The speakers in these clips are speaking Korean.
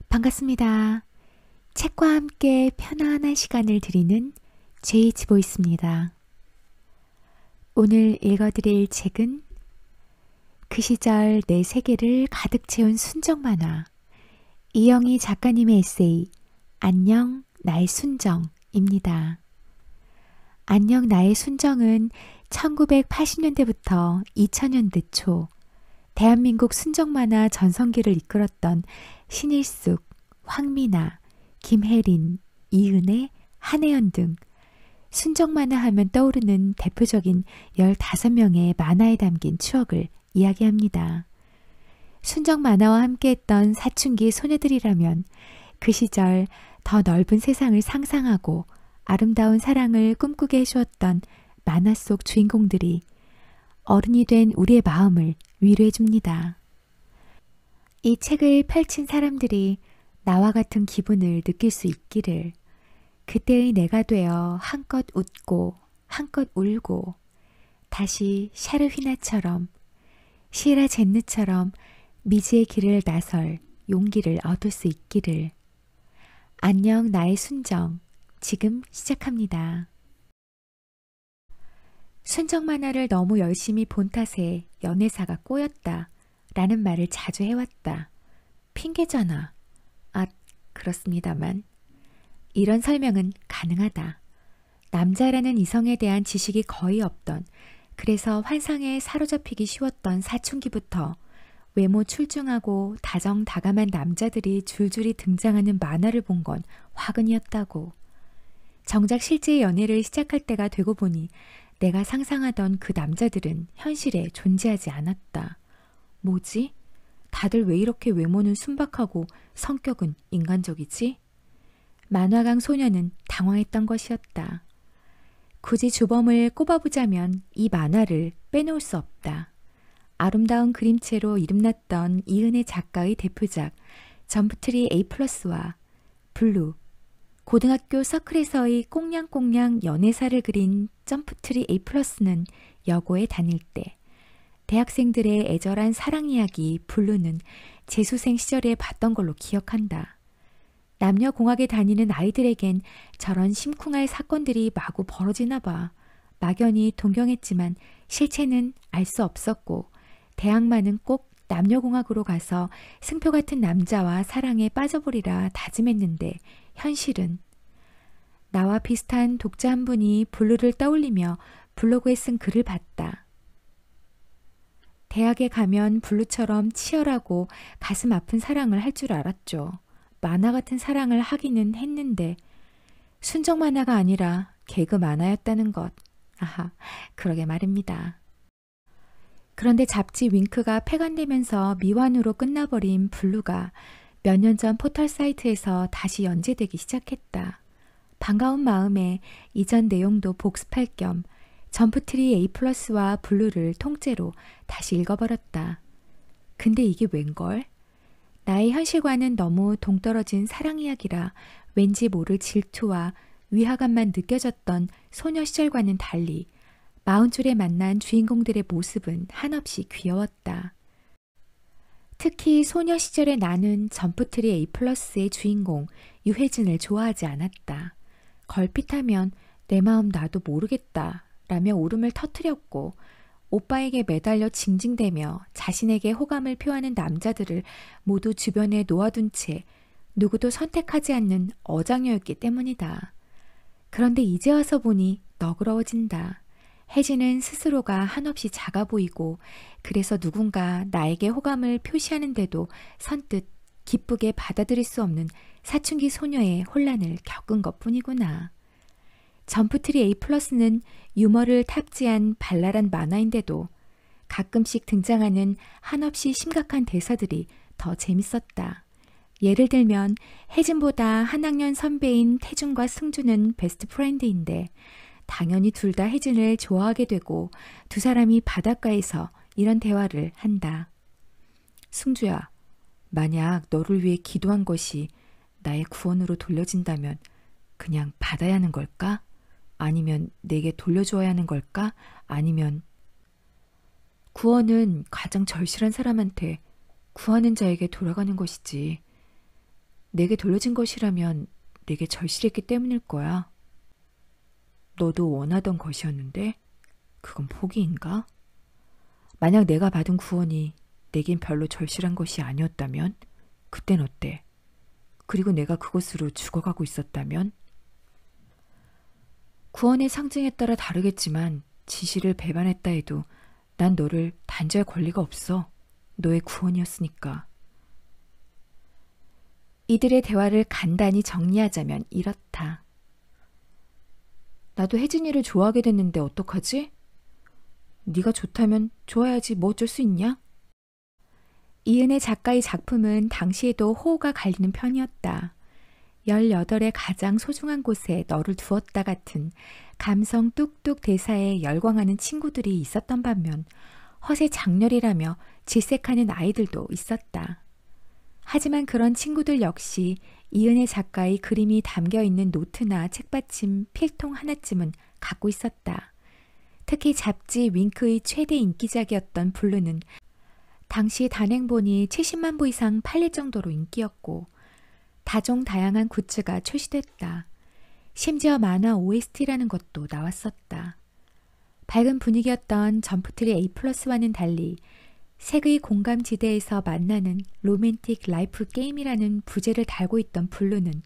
반갑습니다. 책과 함께 편안한 시간을 드리는 제이치보이스입니다. 오늘 읽어드릴 책은 그 시절 내 세계를 가득 채운 순정 만화, 이영희 작가님의 에세이 안녕 나의 순정입니다. 안녕 나의 순정은 1980년대부터 2000년대 초 대한민국 순정 만화 전성기를 이끌었던 신일숙, 황미나, 김혜린, 이은혜, 한혜연 등 순정 만화 하면 떠오르는 대표적인 15명의 만화에 담긴 추억을 이야기합니다. 순정 만화와 함께했던 사춘기 소녀들이라면 그 시절 더 넓은 세상을 상상하고 아름다운 사랑을 꿈꾸게 해주었던 만화 속 주인공들이 어른이 된 우리의 마음을 위로해 줍니다. 이 책을 펼친 사람들이 나와 같은 기분을 느낄 수 있기를, 그때의 내가 되어 한껏 웃고 한껏 울고 다시 샤르휘나처럼 시라 젠느처럼 미지의 길을 나설 용기를 얻을 수 있기를. 안녕 나의 순정, 지금 시작합니다. 순정 만화를 너무 열심히 본 탓에 연애사가 꼬였다 라는 말을 자주 해왔다. 핑계잖아. 아, 그렇습니다만 이런 설명은 가능하다. 남자라는 이성에 대한 지식이 거의 없던, 그래서 환상에 사로잡히기 쉬웠던 사춘기부터 외모 출중하고 다정다감한 남자들이 줄줄이 등장하는 만화를 본 건 화근이었다고. 정작 실제 연애를 시작할 때가 되고 보니 내가 상상하던 그 남자들은 현실에 존재하지 않았다. 뭐지? 다들 왜 이렇게 외모는 순박하고 성격은 인간적이지? 만화강 소녀는 당황했던 것이었다. 굳이 주범을 꼽아보자면 이 만화를 빼놓을 수 없다. 아름다운 그림체로 이름났던 이은혜 작가의 대표작 점프트리 A+와 블루, 고등학교 서클에서의 꽁냥꽁냥 연애사를 그린 점프트리 A+는 여고에 다닐 때, 대학생들의 애절한 사랑 이야기 블루는 재수생 시절에 봤던 걸로 기억한다. 남녀공학에 다니는 아이들에겐 저런 심쿵할 사건들이 마구 벌어지나 봐. 막연히 동경했지만 실체는 알 수 없었고, 대학만은 꼭 남녀공학으로 가서 승표 같은 남자와 사랑에 빠져보리라 다짐했는데 현실은. 나와 비슷한 독자 한 분이 블루를 떠올리며 블로그에 쓴 글을 봤다. 대학에 가면 블루처럼 치열하고 가슴 아픈 사랑을 할 줄 알았죠. 만화 같은 사랑을 하기는 했는데 순정 만화가 아니라 개그 만화였다는 것. 아하, 그러게 말입니다. 그런데 잡지 윙크가 폐간되면서 미완으로 끝나버린 블루가 몇 년 전 포털 사이트에서 다시 연재되기 시작했다. 반가운 마음에 이전 내용도 복습할 겸 점프트리 A+와 블루를 통째로 다시 읽어버렸다. 근데 이게 웬걸? 나의 현실과는 너무 동떨어진 사랑 이야기라 왠지 모를 질투와 위화감만 느껴졌던 소녀 시절과는 달리 40줄에 만난 주인공들의 모습은 한없이 귀여웠다. 특히 소녀 시절의 나는 점프트리 A+의 주인공 유혜진을 좋아하지 않았다. 걸핏하면 내 마음 나도 모르겠다 라며 울음을 터뜨렸고, 오빠에게 매달려 징징대며 자신에게 호감을 표하는 남자들을 모두 주변에 놓아둔 채 누구도 선택하지 않는 어장녀였기 때문이다. 그런데 이제 와서 보니 너그러워진다. 혜진은 스스로가 한없이 작아 보이고, 그래서 누군가 나에게 호감을 표시하는데도 선뜻 기쁘게 받아들일 수 없는 사춘기 소녀의 혼란을 겪은 것뿐이구나. 점프트리 A+는 유머를 탑재한 발랄한 만화인데도 가끔씩 등장하는 한없이 심각한 대사들이 더 재밌었다. 예를 들면 혜진보다 한 학년 선배인 태준과 승주는 베스트 프렌드인데 당연히 둘 다 혜진을 좋아하게 되고 두 사람이 바닷가에서 이런 대화를 한다. 승주야, 만약 너를 위해 기도한 것이 나의 구원으로 돌려진다면 그냥 받아야 하는 걸까? 아니면 내게 돌려줘야 하는 걸까? 아니면 구원은 가장 절실한 사람한테 구하는 자에게 돌아가는 것이지. 내게 돌려진 것이라면 내게 절실했기 때문일 거야. 너도 원하던 것이었는데 그건 포기인가? 만약 내가 받은 구원이 내겐 별로 절실한 것이 아니었다면 그땐 어때? 그리고 내가 그곳으로 죽어가고 있었다면? 구원의 상징에 따라 다르겠지만 지시를 배반했다 해도 난 너를 단죄할 권리가 없어. 너의 구원이었으니까. 이들의 대화를 간단히 정리하자면 이렇다. 나도 혜진이를 좋아하게 됐는데 어떡하지? 네가 좋다면 좋아야지 뭐 어쩔 수 있냐? 이은혜 작가의 작품은 당시에도 호호가 갈리는 편이었다. 18의 가장 소중한 곳에 너를 두었다 같은 감성 뚝뚝 대사에 열광하는 친구들이 있었던 반면 허세 장렬이라며 질색하는 아이들도 있었다. 하지만 그런 친구들 역시 이은혜 작가의 그림이 담겨있는 노트나 책받침 필통 하나쯤은 갖고 있었다. 특히 잡지 윙크의 최대 인기작이었던 블루는 당시 단행본이 70만 부 이상 팔릴 정도로 인기였고 다종다양한 굿즈가 출시됐다. 심지어 만화 OST라는 것도 나왔었다. 밝은 분위기였던 점프트리 A+와는 달리 색의 공감지대에서 만나는 로맨틱 라이프 게임이라는 부제를 달고 있던 블루는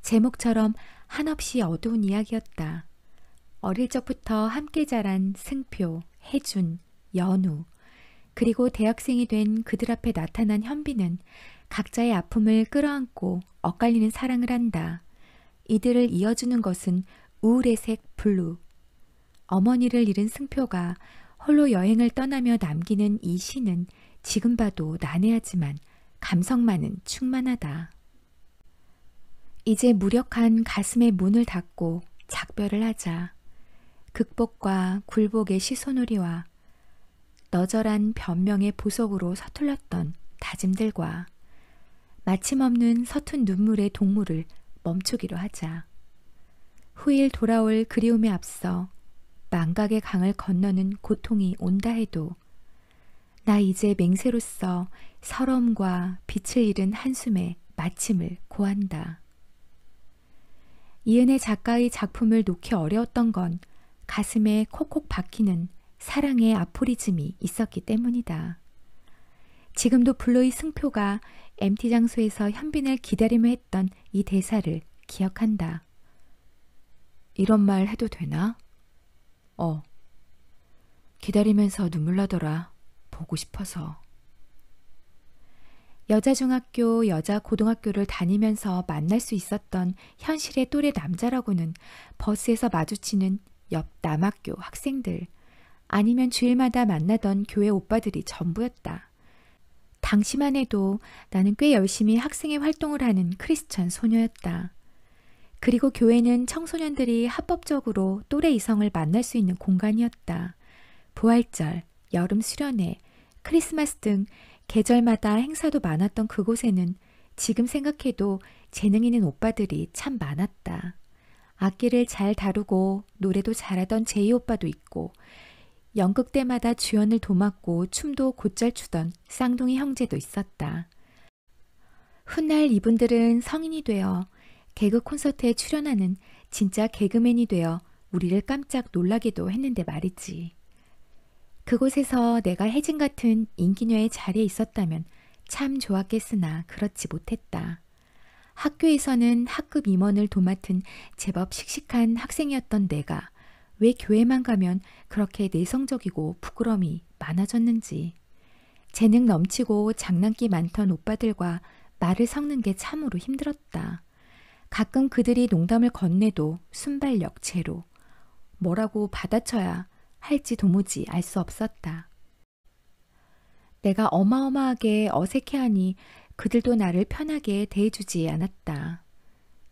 제목처럼 한없이 어두운 이야기였다. 어릴 적부터 함께 자란 승표, 혜준, 연우, 그리고 대학생이 된 그들 앞에 나타난 현빈은 각자의 아픔을 끌어안고 엇갈리는 사랑을 한다. 이들을 이어주는 것은 우울의 색 블루. 어머니를 잃은 승표가 홀로 여행을 떠나며 남기는 이 시는 지금 봐도 난해하지만 감성만은 충만하다. 이제 무력한 가슴의 문을 닫고 작별을 하자. 극복과 굴복의 시소놀이와 너절한 변명의 보석으로 서툴렀던 다짐들과 마침없는 서툰 눈물의 동물을 멈추기로 하자. 후일 돌아올 그리움에 앞서 망각의 강을 건너는 고통이 온다 해도 나 이제 맹세로서 서러움과 빛을 잃은 한숨에 마침을 고한다. 이은혜 작가의 작품을 놓기 어려웠던 건 가슴에 콕콕 박히는 사랑의 아포리즘이 있었기 때문이다. 지금도 블루의 승표가 MT 장소에서 현빈을 기다리며 했던 이 대사를 기억한다. 이런 말 해도 되나? 기다리면서 눈물 나더라. 보고 싶어서. 여자 중학교, 여자 고등학교를 다니면서 만날 수 있었던 현실의 또래 남자라고는 버스에서 마주치는 옆 남학교 학생들, 아니면 주일마다 만나던 교회 오빠들이 전부였다. 당시만 해도 나는 꽤 열심히 학생회 활동을 하는 크리스천 소녀였다. 그리고 교회는 청소년들이 합법적으로 또래 이성을 만날 수 있는 공간이었다. 부활절, 여름 수련회, 크리스마스 등 계절마다 행사도 많았던 그곳에는 지금 생각해도 재능 있는 오빠들이 참 많았다. 악기를 잘 다루고 노래도 잘하던 제이 오빠도 있고 연극 때마다 주연을 도맡고 춤도 곧잘 추던 쌍둥이 형제도 있었다. 훗날 이분들은 성인이 되어 개그 콘서트에 출연하는 진짜 개그맨이 되어 우리를 깜짝 놀라기도 했는데 말이지. 그곳에서 내가 혜진 같은 인기녀의 자리에 있었다면 참 좋았겠으나 그렇지 못했다. 학교에서는 학급 임원을 도맡은 제법 씩씩한 학생이었던 내가 왜 교회만 가면 그렇게 내성적이고 부끄러움이 많아졌는지. 재능 넘치고 장난기 많던 오빠들과 말을 섞는 게 참으로 힘들었다. 가끔 그들이 농담을 건네도 순발력 제로. 뭐라고 받아쳐야 할지 도무지 알 수 없었다. 내가 어마어마하게 어색해하니 그들도 나를 편하게 대해주지 않았다.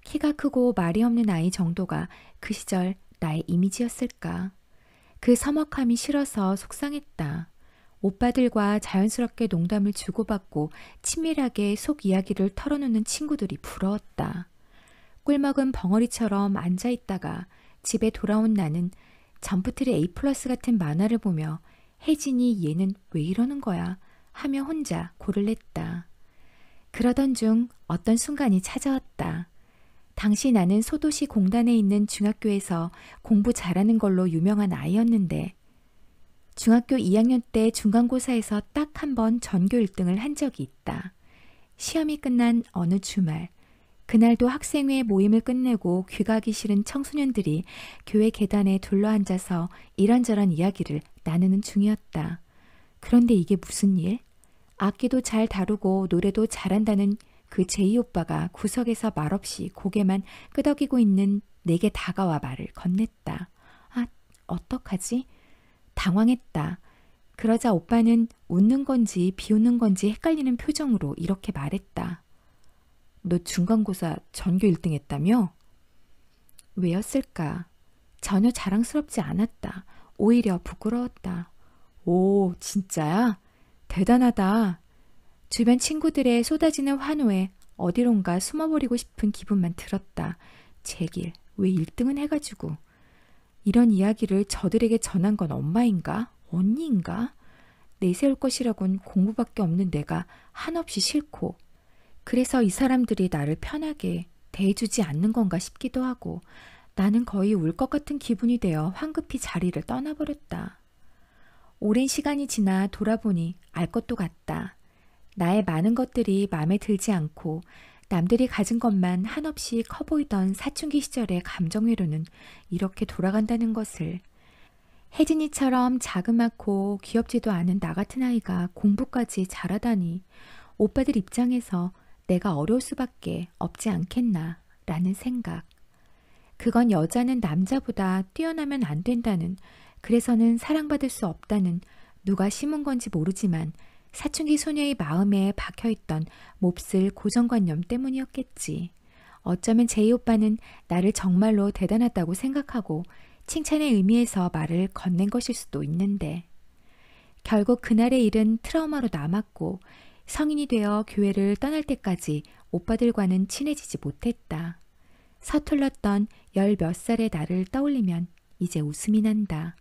키가 크고 말이 없는 아이 정도가 그 시절 나의 이미지였을까. 그 서먹함이 싫어서 속상했다. 오빠들과 자연스럽게 농담을 주고받고 친밀하게 속 이야기를 털어놓는 친구들이 부러웠다. 꿀먹은 벙어리처럼 앉아있다가 집에 돌아온 나는 점프트리 A+ 같은 만화를 보며 혜진이 얘는 왜 이러는 거야 하며 혼자 고를 냈다. 그러던 중 어떤 순간이 찾아왔다. 당시 나는 소도시 공단에 있는 중학교에서 공부 잘하는 걸로 유명한 아이였는데 중학교 2학년 때 중간고사에서 딱 한 번 전교 1등을 한 적이 있다. 시험이 끝난 어느 주말, 그날도 학생회 모임을 끝내고 귀가하기 싫은 청소년들이 교회 계단에 둘러앉아서 이런저런 이야기를 나누는 중이었다. 그런데 이게 무슨 일? 악기도 잘 다루고 노래도 잘한다는 그 제이 오빠가 구석에서 말없이 고개만 끄덕이고 있는 내게 다가와 말을 건넸다. 아, 어떡하지? 당황했다. 그러자 오빠는 웃는 건지 비웃는 건지 헷갈리는 표정으로 이렇게 말했다. 너 중간고사 전교 1등 했다며? 왜였을까? 전혀 자랑스럽지 않았다. 오히려 부끄러웠다. 오, 진짜야? 대단하다. 주변 친구들의 쏟아지는 환호에 어디론가 숨어버리고 싶은 기분만 들었다. 제길, 왜 1등은 해가지고. 이런 이야기를 저들에게 전한 건 엄마인가? 언니인가? 내세울 것이라곤 공부밖에 없는 내가 한없이 싫고 그래서 이 사람들이 나를 편하게 대해주지 않는 건가 싶기도 하고 나는 거의 울 것 같은 기분이 되어 황급히 자리를 떠나버렸다. 오랜 시간이 지나 돌아보니 알 것도 같다. 나의 많은 것들이 마음에 들지 않고 남들이 가진 것만 한없이 커 보이던 사춘기 시절의 감정회로는 이렇게 돌아간다는 것을. 혜진이처럼 자그맣고 귀엽지도 않은 나 같은 아이가 공부까지 잘하다니 오빠들 입장에서 내가 어려울 수밖에 없지 않겠나 라는 생각. 그건 여자는 남자보다 뛰어나면 안 된다는, 그래서는 사랑받을 수 없다는 누가 심은 건지 모르지만 사춘기 소녀의 마음에 박혀있던 몹쓸 고정관념 때문이었겠지. 어쩌면 제이 오빠는 나를 정말로 대단하다고 생각하고 칭찬의 의미에서 말을 건넨 것일 수도 있는데 결국 그날의 일은 트라우마로 남았고 성인이 되어 교회를 떠날 때까지 오빠들과는 친해지지 못했다. 서툴렀던 10몇 살의 나를 떠올리면 이제 웃음이 난다.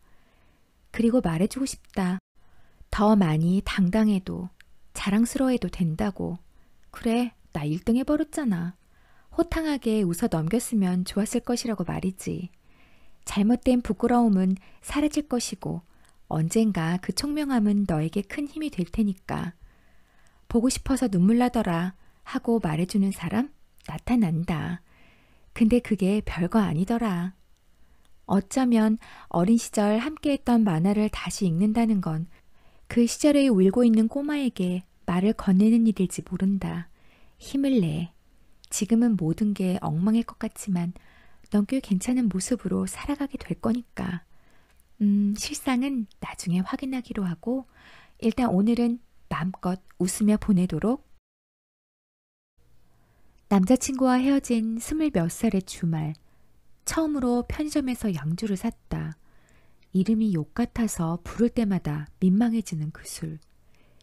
그리고 말해주고 싶다. 더 많이 당당해도 자랑스러워해도 된다고. 그래, 나 1등 해버렸잖아. 호탕하게 웃어 넘겼으면 좋았을 것이라고 말이지. 잘못된 부끄러움은 사라질 것이고 언젠가 그 총명함은 너에게 큰 힘이 될 테니까. 보고 싶어서 눈물 나더라 하고 말해주는 사람 나타난다. 근데 그게 별거 아니더라. 어쩌면 어린 시절 함께했던 만화를 다시 읽는다는 건 그 시절에 울고 있는 꼬마에게 말을 건네는 일일지 모른다. 힘을 내. 지금은 모든 게 엉망일 것 같지만 넌 꽤 괜찮은 모습으로 살아가게 될 거니까. 실상은 나중에 확인하기로 하고 일단 오늘은 마음껏 웃으며 보내도록. 남자친구와 헤어진 20몇 살의 주말. 처음으로 편의점에서 양주를 샀다. 이름이 욕 같아서 부를 때마다 민망해지는 그 술.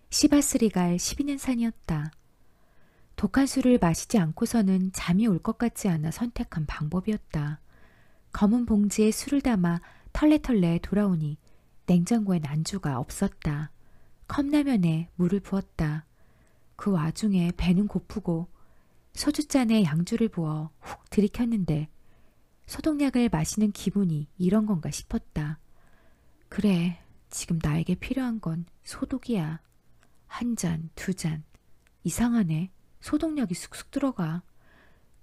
시바스리갈 12년산이었다. 독한 술을 마시지 않고서는 잠이 올 것 같지 않아 선택한 방법이었다. 검은 봉지에 술을 담아 털레털레 돌아오니 냉장고엔 안주가 없었다. 컵라면에 물을 부었다. 그 와중에 배는 고프고 소주잔에 양주를 부어 훅 들이켰는데 소독약을 마시는 기분이 이런 건가 싶었다. 그래, 지금 나에게 필요한 건 소독이야. 한 잔, 두 잔. 이상하네. 소독약이 쑥쑥 들어가.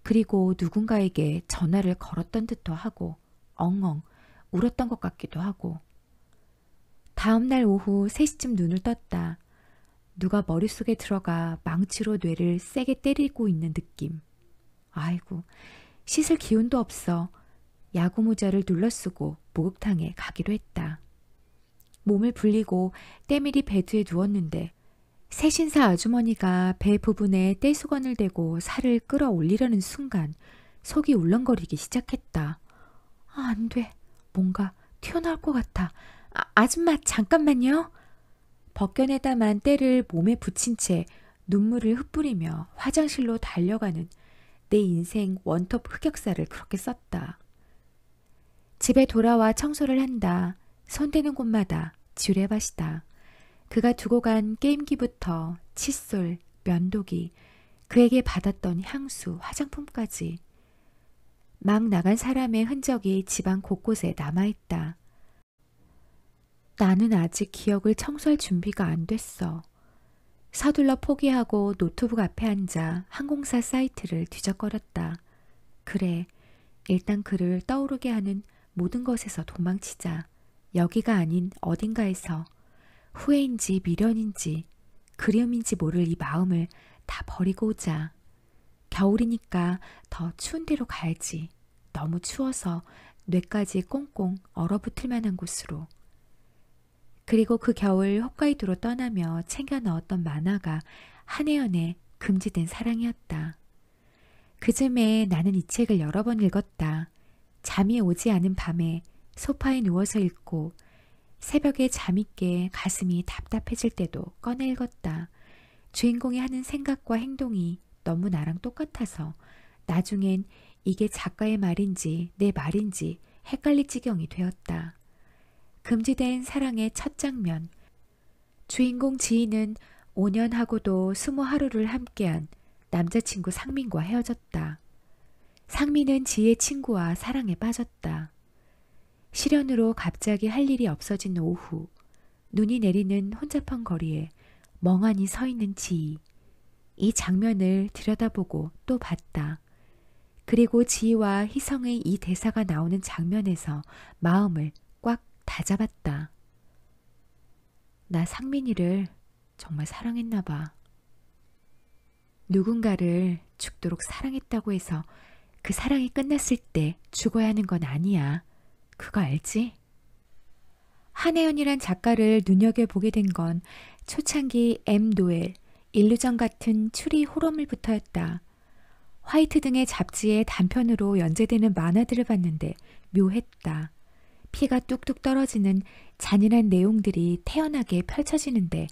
그리고 누군가에게 전화를 걸었던 듯도 하고 엉엉 울었던 것 같기도 하고. 다음 날 오후 3시쯤 눈을 떴다. 누가 머릿속에 들어가 망치로 뇌를 세게 때리고 있는 느낌. 아이고, 씻을 기운도 없어. 야구 모자를 눌러쓰고 목욕탕에 가기로 했다. 몸을 불리고 때밀이 베드에 누웠는데 새신사 아주머니가 배 부분에 떼수건을 대고 살을 끌어올리려는 순간 속이 울렁거리기 시작했다. 아, 안 돼. 뭔가 튀어나올 것 같아. 아줌마 잠깐만요. 벗겨내다만 때를 몸에 붙인 채 눈물을 흩뿌리며 화장실로 달려가는 내 인생 원톱 흑역사를 그렇게 썼다. 집에 돌아와 청소를 한다. 손대는 곳마다 지뢰밭이다. 그가 두고 간 게임기부터 칫솔, 면도기, 그에게 받았던 향수, 화장품까지. 막 나간 사람의 흔적이 집안 곳곳에 남아있다. 나는 아직 기억을 청소할 준비가 안 됐어. 서둘러 포기하고 노트북 앞에 앉아 항공사 사이트를 뒤적거렸다. 그래, 일단 그를 떠오르게 하는 모든 것에서 도망치자. 여기가 아닌 어딘가에서 후회인지 미련인지 그리움인지 모를 이 마음을 다 버리고 오자. 겨울이니까 더 추운 데로 가야지. 너무 추워서 뇌까지 꽁꽁 얼어붙을 만한 곳으로. 그리고 그 겨울 홋카이도로 떠나며 챙겨 넣었던 만화가 한혜연의 금지된 사랑이었다. 그 즈음에 나는 이 책을 여러 번 읽었다. 잠이 오지 않은 밤에 소파에 누워서 읽고 새벽에 잠이 깨 가슴이 답답해질 때도 꺼내 읽었다. 주인공이 하는 생각과 행동이 너무 나랑 똑같아서 나중엔 이게 작가의 말인지 내 말인지 헷갈릴 지경이 되었다. 금지된 사랑의 첫 장면. 주인공 지희는 5년 하고도 20하루를 함께한 남자친구 상민과 헤어졌다. 상민은 지희의 친구와 사랑에 빠졌다. 실연으로 갑자기 할 일이 없어진 오후, 눈이 내리는 혼잡한 거리에 멍하니 서 있는 지희. 이 장면을 들여다보고 또 봤다. 그리고 지희와 희성의 이 대사가 나오는 장면에서 마음을 꽉 다잡았다. 나 상민이를 정말 사랑했나 봐. 누군가를 죽도록 사랑했다고 해서 그 사랑이 끝났을 때 죽어야 하는 건 아니야. 그거 알지? 한혜연이란 작가를 눈여겨보게 된 건 초창기 M. 노엘, 일루전 같은 추리 호러물부터였다. 화이트 등의 잡지에 단편으로 연재되는 만화들을 봤는데 묘했다. 피가 뚝뚝 떨어지는 잔인한 내용들이 태연하게 펼쳐지는데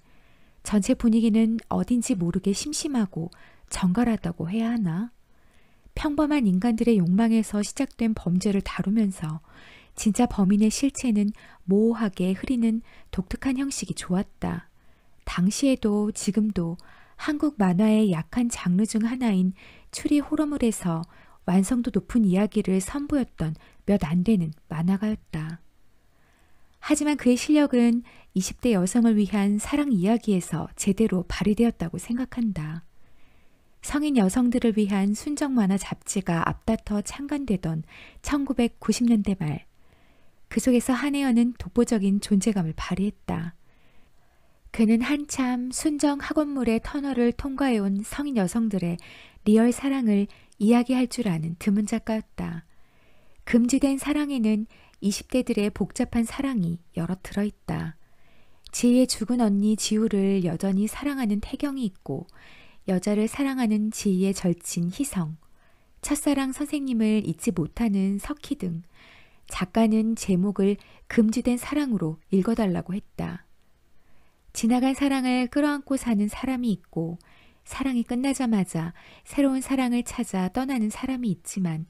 전체 분위기는 어딘지 모르게 심심하고 정갈하다고 해야 하나? 평범한 인간들의 욕망에서 시작된 범죄를 다루면서 진짜 범인의 실체는 모호하게 흐리는 독특한 형식이 좋았다. 당시에도 지금도 한국 만화의 약한 장르 중 하나인 추리 호러물에서 완성도 높은 이야기를 선보였던 몇 안 되는 만화가였다. 하지만 그의 실력은 20대 여성을 위한 사랑 이야기에서 제대로 발휘되었다고 생각한다. 성인 여성들을 위한 순정 만화 잡지가 앞다퉈 창간되던 1990년대 말, 그 속에서 한혜연은 독보적인 존재감을 발휘했다. 그는 한참 순정 학원물의 터널을 통과해온 성인 여성들의 리얼 사랑을 이야기할 줄 아는 드문 작가였다. 금지된 사랑에는 20대들의 복잡한 사랑이 여러 들어있다. 지희의 죽은 언니 지우를 여전히 사랑하는 태경이 있고 여자를 사랑하는 지희의 절친 희성, 첫사랑 선생님을 잊지 못하는 석희 등 작가는 제목을 금지된 사랑으로 읽어달라고 했다. 지나간 사랑을 끌어안고 사는 사람이 있고 사랑이 끝나자마자 새로운 사랑을 찾아 떠나는 사람이 있지만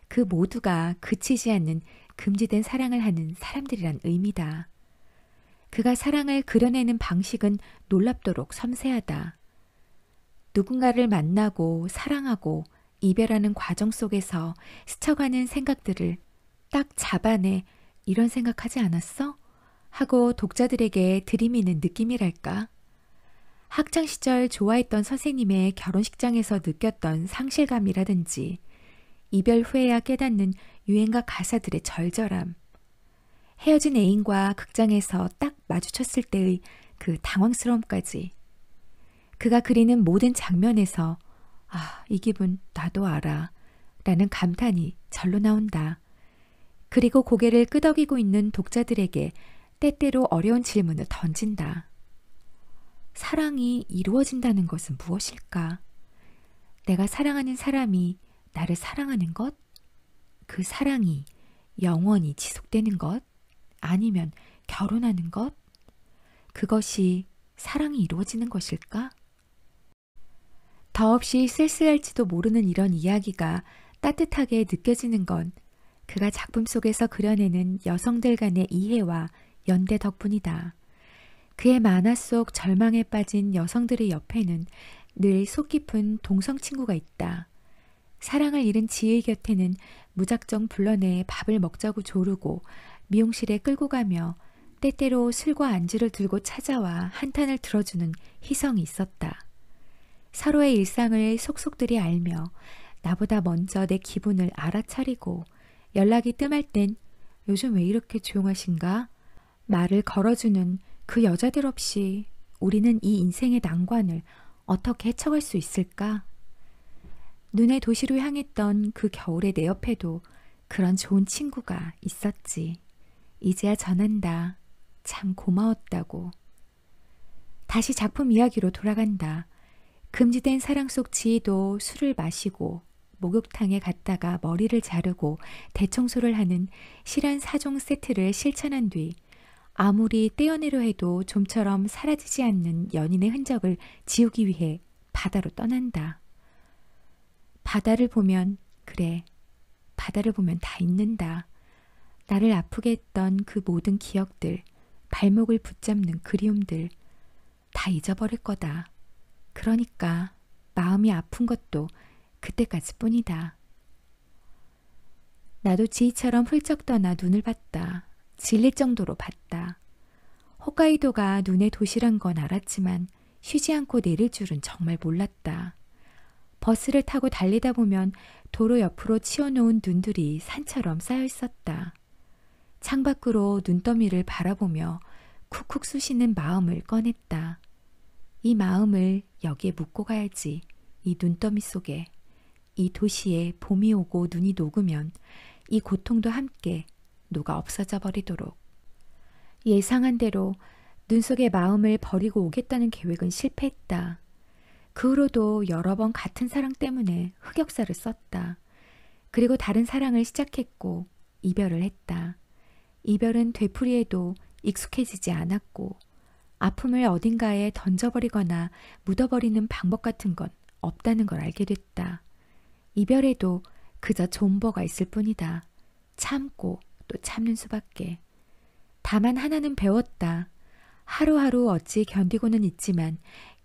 그 모두가 그치지 않는 금지된 사랑을 하는 사람들이란 의미다. 그가 사랑을 그려내는 방식은 놀랍도록 섬세하다. 누군가를 만나고 사랑하고 이별하는 과정 속에서 스쳐가는 생각들을 딱 잡아내 이런 생각하지 않았어? 하고 독자들에게 들이미는 느낌이랄까? 학창시절 좋아했던 선생님의 결혼식장에서 느꼈던 상실감이라든지 이별 후에야 깨닫는 유행가 가사들의 절절함, 헤어진 애인과 극장에서 딱 마주쳤을 때의 그 당황스러움까지 그가 그리는 모든 장면에서 아, 이 기분 나도 알아 라는 감탄이 절로 나온다. 그리고 고개를 끄덕이고 있는 독자들에게 때때로 어려운 질문을 던진다. 사랑이 이루어진다는 것은 무엇일까? 내가 사랑하는 사람이 나를 사랑하는 것? 그 사랑이 영원히 지속되는 것? 아니면 결혼하는 것? 그것이 사랑이 이루어지는 것일까? 더없이 쓸쓸할지도 모르는 이런 이야기가 따뜻하게 느껴지는 건 그가 작품 속에서 그려내는 여성들 간의 이해와 연대 덕분이다. 그의 만화 속 절망에 빠진 여성들의 옆에는 늘 속 깊은 동성 친구가 있다. 사랑을 잃은 지혜 곁에는 무작정 불러내 밥을 먹자고 조르고 미용실에 끌고 가며 때때로 술과 안주를 들고 찾아와 한탄을 들어주는 희성이 있었다. 서로의 일상을 속속들이 알며 나보다 먼저 내 기분을 알아차리고 연락이 뜸할 땐 요즘 왜 이렇게 조용하신가? 말을 걸어주는 그 여자들 없이 우리는 이 인생의 난관을 어떻게 헤쳐갈 수 있을까? 눈의 도시로 향했던 그 겨울의 내 옆에도 그런 좋은 친구가 있었지. 이제야 전한다. 참 고마웠다고. 다시 작품 이야기로 돌아간다. 금지된 사랑 속 지희도 술을 마시고 목욕탕에 갔다가 머리를 자르고 대청소를 하는 실한 4종 세트를 실천한 뒤 아무리 떼어내려 해도 좀처럼 사라지지 않는 연인의 흔적을 지우기 위해 바다로 떠난다. 바다를 보면, 그래, 바다를 보면 다 잊는다. 나를 아프게 했던 그 모든 기억들, 발목을 붙잡는 그리움들 다 잊어버릴 거다. 그러니까 마음이 아픈 것도 그때까지뿐이다. 나도 지희처럼 훌쩍 떠나 눈을 봤다. 질릴 정도로 봤다. 홋카이도가 눈의 도시란 건 알았지만 쉬지 않고 내릴 줄은 정말 몰랐다. 버스를 타고 달리다 보면 도로 옆으로 치워놓은 눈들이 산처럼 쌓여 있었다. 창밖으로 눈더미를 바라보며 쿡쿡 쑤시는 마음을 꺼냈다. 이 마음을 여기에 묻고 가야지. 이 눈더미 속에, 이 도시에 봄이 오고 눈이 녹으면 이 고통도 함께 녹아 없어져 버리도록. 예상한 대로 눈 속의 마음을 버리고 오겠다는 계획은 실패했다. 그 후로도 여러 번 같은 사랑 때문에 흑역사를 썼다. 그리고 다른 사랑을 시작했고 이별을 했다. 이별은 되풀이해도 익숙해지지 않았고 아픔을 어딘가에 던져버리거나 묻어버리는 방법 같은 건 없다는 걸 알게 됐다. 이별에도 그저 존버가 있을 뿐이다. 참고 또 참는 수밖에. 다만 하나는 배웠다. 하루하루 어찌 견디고는 있지만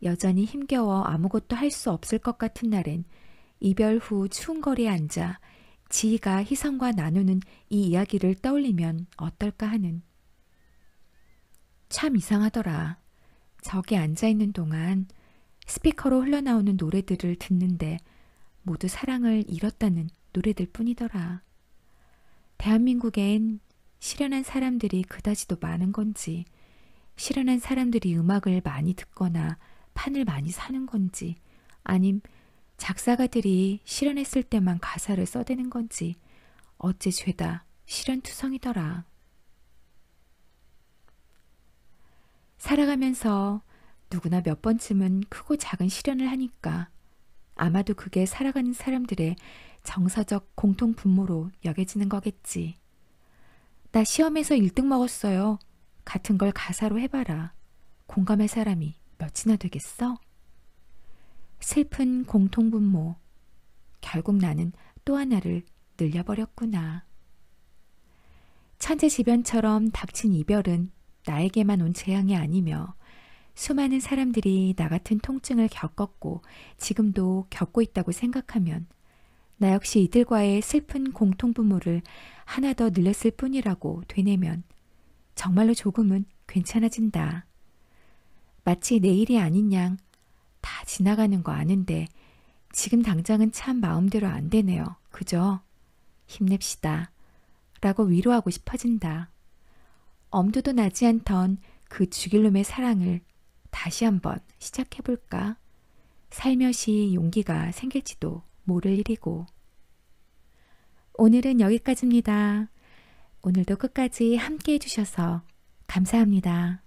여전히 힘겨워 아무것도 할 수 없을 것 같은 날엔 이별 후 추운 거리에 앉아 지희가 희성과 나누는 이 이야기를 떠올리면 어떨까 하는. 참 이상하더라. 저기 앉아있는 동안 스피커로 흘러나오는 노래들을 듣는데 모두 사랑을 잃었다는 노래들 뿐이더라. 대한민국엔 실연한 사람들이 그다지도 많은 건지, 실연한 사람들이 음악을 많이 듣거나 판을 많이 사는 건지, 아님 작사가들이 실연했을 때만 가사를 써대는 건지 어째 죄다 실연투성이더라. 살아가면서 누구나 몇 번쯤은 크고 작은 실연을 하니까 아마도 그게 살아가는 사람들의 정서적 공통 분모로 여겨지는 거겠지. 나 시험에서 1등 먹었어요. 같은 걸 가사로 해봐라. 공감할 사람이 몇이나 되겠어? 슬픈 공통분모. 결국 나는 또 하나를 늘려버렸구나. 천재지변처럼 닥친 이별은 나에게만 온 재앙이 아니며 수많은 사람들이 나 같은 통증을 겪었고 지금도 겪고 있다고 생각하면 나 역시 이들과의 슬픈 공통분모를 하나 더 늘렸을 뿐이라고 되뇌면 정말로 조금은 괜찮아진다. 마치 내일이 아닌 양 다 지나가는 거 아는데 지금 당장은 참 마음대로 안 되네요. 그죠? 힘냅시다. 라고 위로하고 싶어진다. 엄두도 나지 않던 그 죽일 놈의 사랑을 다시 한번 시작해볼까? 살며시 용기가 생길지도 모를 일이고. 오늘은 여기까지입니다. 오늘도 끝까지 함께 해주셔서 감사합니다.